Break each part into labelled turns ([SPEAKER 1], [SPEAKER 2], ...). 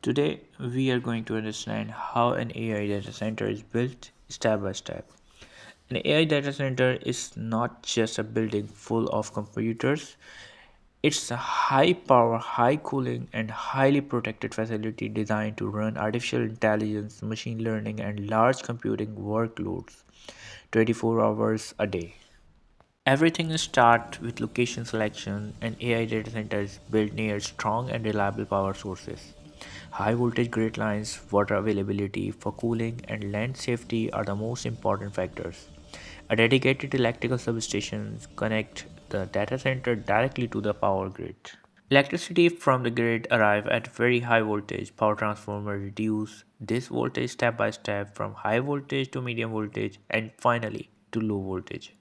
[SPEAKER 1] Today, we are going to understand how an AI data center is built step by step. An AI data center is not just a building full of computers, it's a high power, high cooling, and highly protected facility designed to run artificial intelligence, machine learning, and large computing workloads 24 hours a day. Everything starts with location selection. An AI data center is built near strong and reliable power sources. High voltage grid lines, water availability for cooling, and land safety are the most important factors. A dedicated electrical substation connects the data center directly to the power grid. Electricity from the grid arrive at very high voltage. Power transformer reduce this voltage step by step from high voltage to medium voltage and finally to low voltage.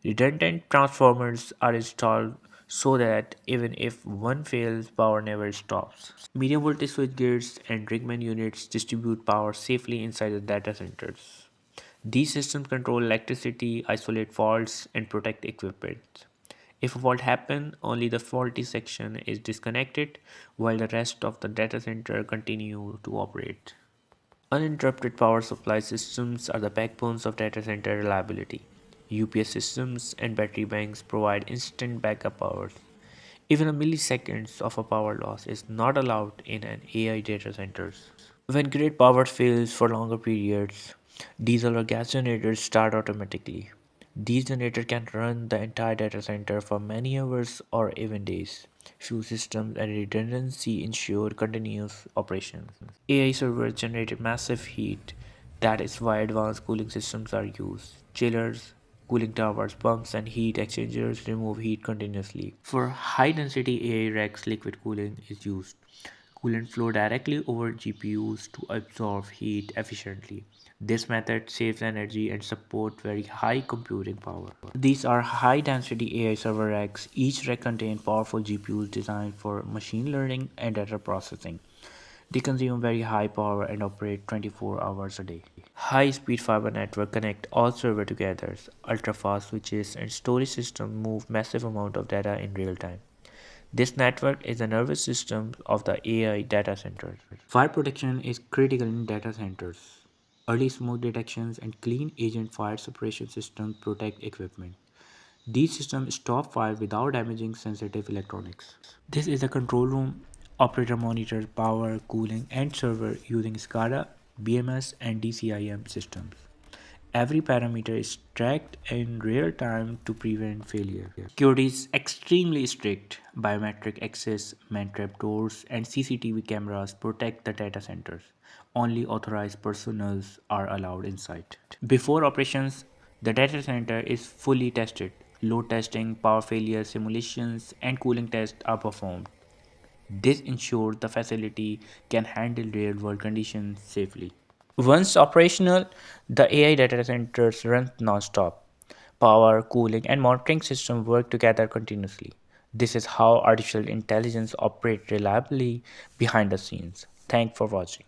[SPEAKER 1] Redundant transformers are installed so that even if one fails, power never stops. Medium voltage switchgears and Rigman units distribute power safely inside the data centers. These systems control electricity, isolate faults, and protect equipment. If a fault happens, only the faulty section is disconnected while the rest of the data center continue to operate. Uninterrupted power supply systems are the backbones of data center reliability. UPS systems and battery banks provide instant backup power. Even a milliseconds of a power loss is not allowed in an AI data centers. When grid power fails for longer periods, diesel or gas generators start automatically. These generators can run the entire data center for many hours or even days. Fuel systems and redundancy ensure continuous operation. AI servers generate massive heat. That is why advanced cooling systems are used. Chillers, cooling towers, pumps, and heat exchangers remove heat continuously. For high density AI racks, liquid cooling is used. Coolant flow directly over GPUs to absorb heat efficiently. This method saves energy and supports very high computing power. These are high density AI server racks. Each rack contains powerful GPUs designed for machine learning and data processing. They consume very high power and operate 24 hours a day. High-speed fiber network connect all servers together. Ultra-fast switches and storage systems move massive amount of data in real time. This network is the nervous system of the AI data center. Fire protection is critical in data centers. Early smoke detections and clean agent fire suppression systems protect equipment. These systems stop fire without damaging sensitive electronics. This is a control room. Operator monitors power, cooling, and server using SCADA, BMS, and DCIM systems. Every parameter is tracked in real time to prevent failure. Security is extremely strict. Biometric access, man-trap doors, and CCTV cameras protect the data centers. Only authorized personnel are allowed inside. Before operations, the data center is fully tested. Load testing, power failure simulations, and cooling tests are performed. This ensures the facility can handle real world conditions safely. Once operational, the AI data centers run non-stop. Power, cooling, and monitoring systems work together continuously. This is how artificial intelligence operates reliably behind the scenes. Thanks for watching.